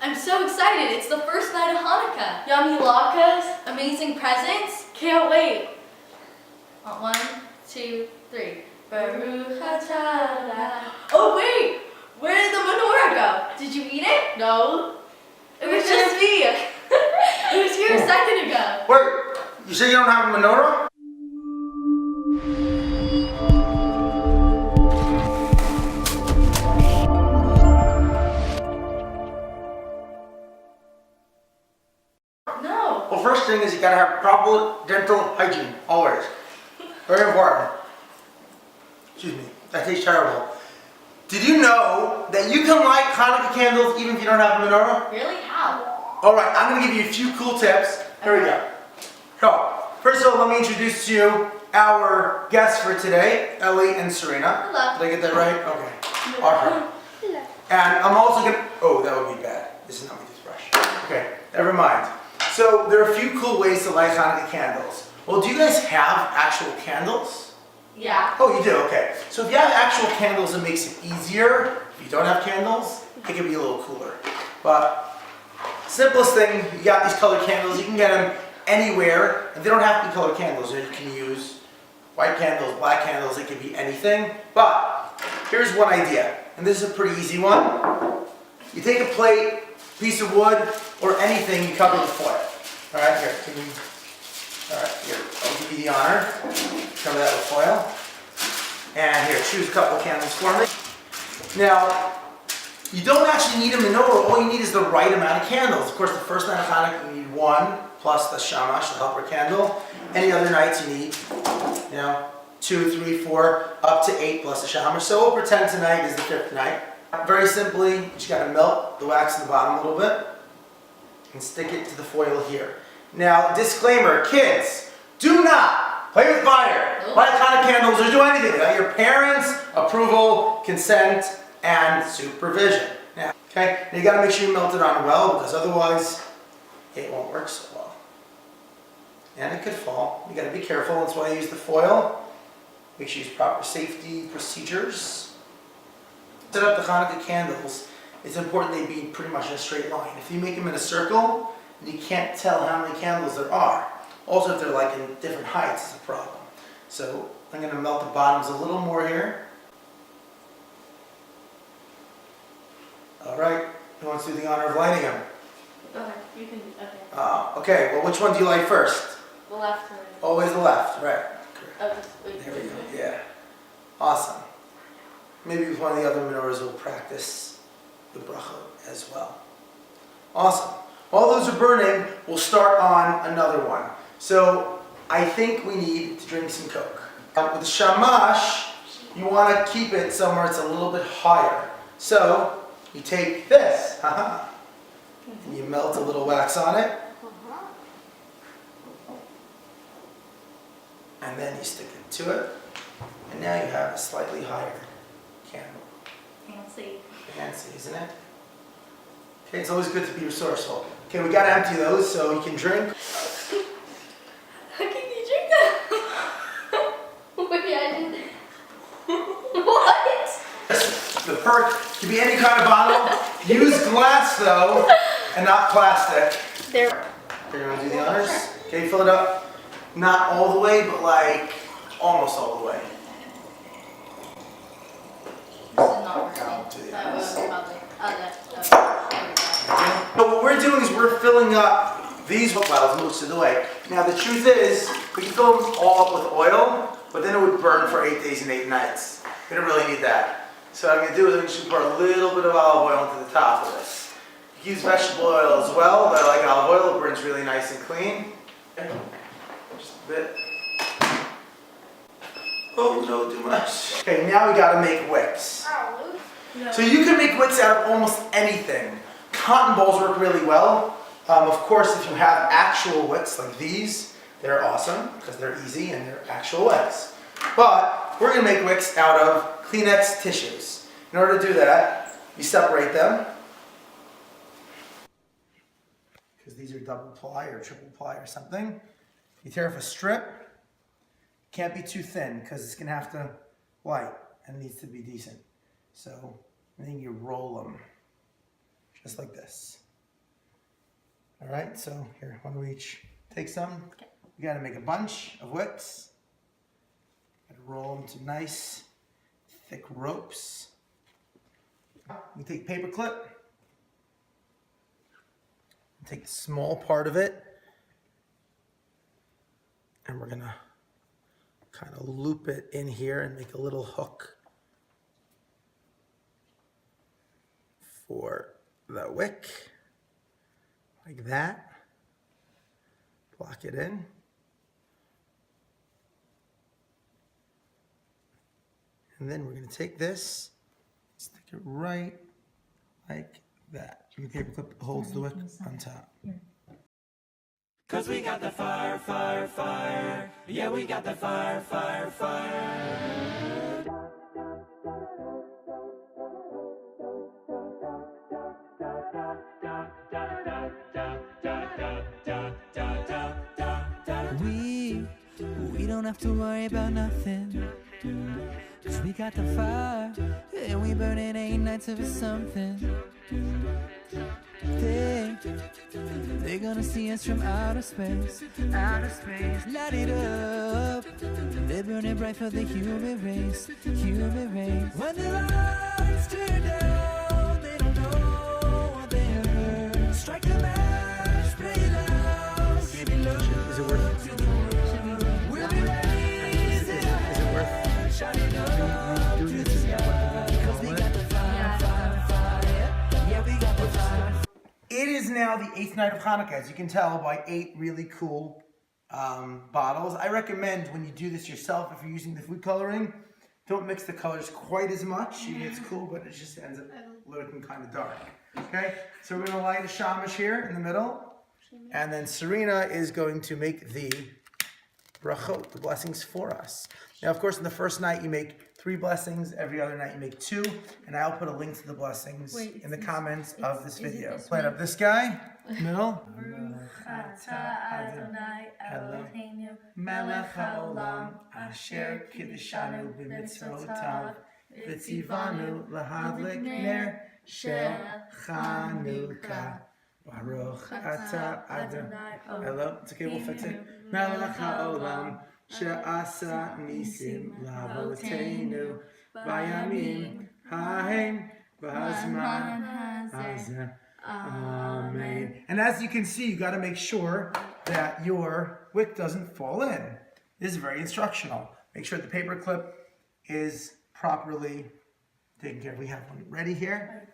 I'm so excited. It's the first night of Hanukkah. Yummy latkes. Amazing presents. Can't wait. 1, 2, 3. Baruch atah. Oh wait! Where did the menorah go? Did you eat it? No. It was just me. It was here a second ago. Wait, you say you don't have a menorah? No. Well, first thing is you gotta have proper dental hygiene, always. Very important. Excuse me, that tastes terrible. Did you know that you can light Hanukkah candles even if you don't have a menorah? Really? How? Alright, I'm gonna give you a few cool tips. Here we go. So, first of all, let me introduce to you our guests for today, Ellie and Serena. Hello. Did I get that right? Okay. Awesome. Hello. And I'm also gonna, oh, that would be bad. This is not my toothbrush. Okay, never mind. So, there are a few cool ways to light Hanukkah candles. Well, do you guys have actual candles? Yeah. Oh, you do? Okay. So if you have actual candles, it makes it easier. If you don't have candles, it can be a little cooler. But simplest thing, you got these colored candles. You can get them anywhere, and they don't have to be colored candles. You can use white candles, black candles. It could be anything. But here's one idea, and this is a pretty easy one. You take a plate, piece of wood, or anything. You cover with foil. All right, here. All right, here. I'll give you the honor. Cover that with foil. And here, choose a couple of candles for me. Now, you don't actually need a menorah. All you need is the right amount of candles. Of course, the first night of Hanukkah, you need 1 plus the shamash, the helper candle. Any other nights you need, 2, 3, 4, up to 8 plus the shamash. So we'll pretend tonight is the 5th night. Very simply, you just got to melt the wax in the bottom a little bit and stick it to the foil here. Now, disclaimer, kids, do not play with fire, light Hanukkah candles, or do anything without your parents' approval, consent, and supervision. Now, okay, now you got to make sure you melt it on well, because otherwise it won't work so well. And it could fall. You got to be careful. That's why I use the foil. Make sure you use proper safety procedures. Set up the Hanukkah candles. It's important they be pretty much in a straight line. If you make them in a circle, and you can't tell how many candles there are. Also, if they're like in different heights, it's a problem. So I'm going to melt the bottoms a little more here. All right, who wants to do the honor of lighting them? Go ahead. You can. Okay. Okay, well, which one do you light first? The left one. Always the left, right. Oh, wait. There we go, yeah. Awesome. Maybe with one of the other menorahs we'll practice the bracha as well. Awesome. While those are burning, we'll start on another one. So I think we need to drink some Coke. With the shamash, you want to keep it somewhere it's a little bit higher. So you take this, and you melt a little wax on it. And then you stick it to it. And now you have a slightly higher candle. Fancy. Fancy, isn't it? Okay, it's always good to be resourceful. Okay, we gotta empty those so you can drink. How can you drink that? Wait, I did. What? The perk can be any kind of bottle. Use glass though, and not plastic. There. You're gonna do the honors? Okay, fill it up. Not all the way, but like almost all the way. This is not working. I'll do the That honors. was probably. So what we're doing is we're filling up these wells most of the way. Now the truth is, we can fill them all up with oil, but then it would burn for 8 days and 8 nights. We don't really need that. So what I'm going to do is I'm just going to pour a little bit of olive oil into the top of this. You can use vegetable oil as well, but I like olive oil. It burns really nice and clean. Just a bit. Oh, no, too much. Okay, now we got to make wicks. No. So you can make wicks out of almost anything. Cotton balls work really well. Of course, if you have actual wicks like these, they're awesome because they're easy and they're actual wicks. But we're going to make wicks out of Kleenex tissues. In order to do that, you separate them. Because these are double ply or triple ply or something. You tear off a strip. Can't be too thin because it's going to have to light and it needs to be decent. So then you roll them just like this. All right, so here, why don't we each take some? Okay. You gotta make a bunch of wicks. Gotta roll them to nice, thick ropes. You take paper clip. Take the small part of it, and we're gonna kind of loop it in here and make a little hook for the wick, like that. Block it in. And then we're gonna take this, stick it right like that. The paper clip holds the wick on top. Cause we got the fire, fire, fire. Yeah, we got the fire, fire, fire. We don't have to worry about nothing. Cause we got the fire, and we burn it 8 nights over something. They're gonna see us from outer space, light it up. They burn it bright for the human race. When the lights turn down, they don't know what they heard. Strike the match, play it loud, give it love. Is it worth it? We'll be raising Is it worth shining up to the sky. Cause we got the fire, fire, fire. Yeah, we got the fire. It is now the 8th night of Hanukkah, as you can tell by 8 really cool bottles. I recommend when you do this yourself, if you're using the food coloring, don't mix the colors quite as much. It's cool, but it just ends up looking kind of dark. Okay, so we're going to light a shamash here in the middle, and then Serena is going to make the brachot, the blessings for us. Now, of course, in the first night you make 3 blessings. Every other night you make 2, and I'll put a link to the blessings in the comments of this video. Light up this guy, middle. Eloheinu Melech haolam, asher kiddushanu b'mitzvotav, v'tzivanu lahadlik ner shel Chanukah. Baruch atah Adonai. Hello, it's okay, we'll fix it. Melech haolam, she'asa nisim lavoteinu, vayamim hahem v'hazman hazeh. Amen. And as you can see, you got to make sure that your wick doesn't fall in. This is very instructional. Make sure the paper clip is properly taken care of. We have one ready here.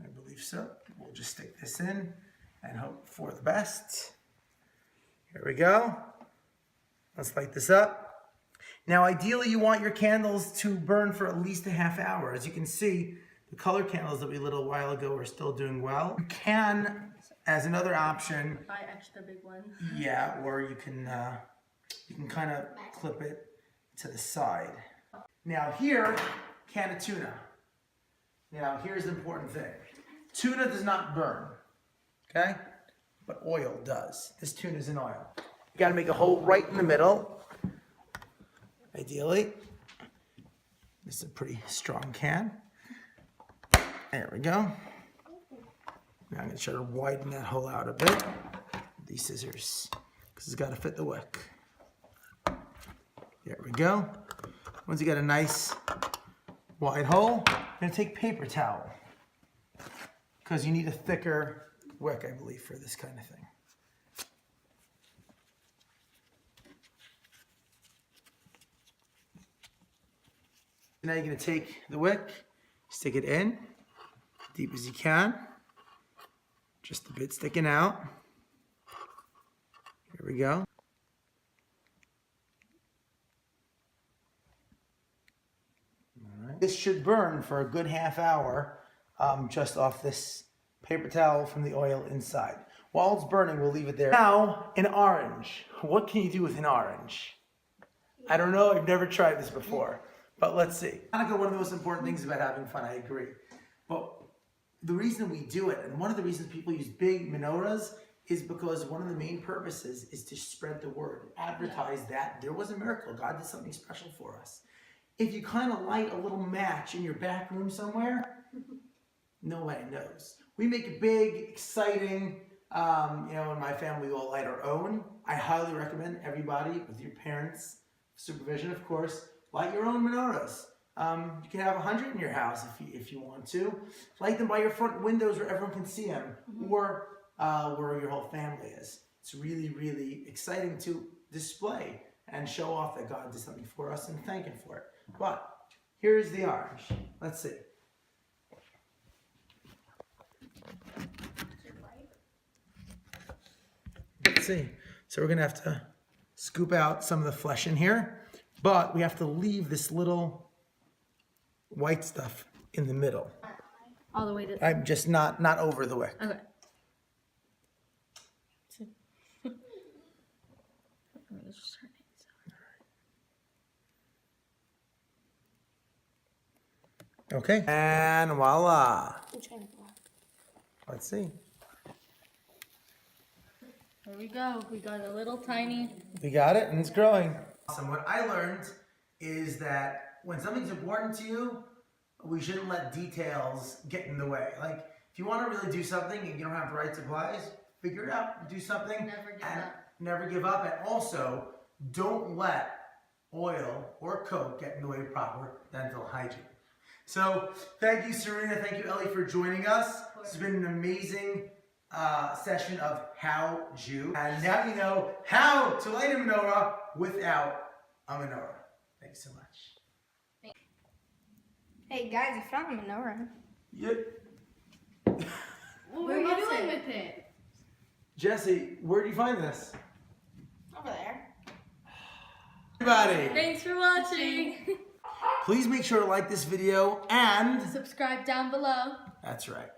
I believe so. We'll just stick this in and hope for the best. Here we go. Let's light this up. Now, ideally, you want your candles to burn for at least a half hour. As you can see, the color candles that we lit a while ago are still doing well. You can, as another option, Buy extra big ones. yeah, or you can kind of clip it to the side. Now here, can of tuna. Now here's the important thing. Tuna does not burn, okay? But oil does. This tuna is in oil. You gotta make a hole right in the middle, ideally. This is a pretty strong can. There we go. Now I'm gonna try to widen that hole out a bit with these scissors, because it's gotta fit the wick. There we go. Once you got a nice wide hole, you're gonna take paper towel, because you need a thicker wick, I believe, for this kind of thing. Now you're gonna take the wick, stick it in, deep as you can, just a bit sticking out. Here we go. All right. This should burn for a good half hour, just off this paper towel from the oil inside. While it's burning, we'll leave it there. Now, an orange. What can you do with an orange? I don't know, I've never tried this before, but let's see. Hanukkah, one of the most important things about having fun, I agree. But the reason we do it, and one of the reasons people use big menorahs, is because one of the main purposes is to spread the word, advertise that there was a miracle. God did something special for us. If you kind of light a little match in your back room somewhere, nobody knows. We make it big, exciting, In my family we all light our own. I highly recommend everybody, with your parents' supervision of course, light your own menorahs. You can have 100 in your house if you want to. Light them by your front windows where everyone can see them, or where your whole family is. It's really, really exciting to display and show off that God did something for us and thank Him for it. But here's the orange. Let's see. Let's see. So we're gonna have to scoop out some of the flesh in here, but we have to leave this little white stuff in the middle. All the way to. I'm just not over the wick. Okay. Okay. And voila. Let's see. There we go. We got a little tiny. We got it, and it's growing. Awesome. What I learned is that when something's important to you, we shouldn't let details get in the way. Like, if you want to really do something and you don't have the right supplies, figure it out. Do something. Never give up. And also, don't let oil or Coke get in the way of proper dental hygiene. So, thank you, Serena. Thank you, Ellie, for joining us. This has been an amazing session of How Jew. And now you know how to light a menorah without a menorah. Thanks so much. Hey guys, I found a menorah. Yep. What were you doing with it? Jesse, where did you find this? Over there. Everybody, Thanks for watching. please make sure to like this video and Subscribe down below. that's right.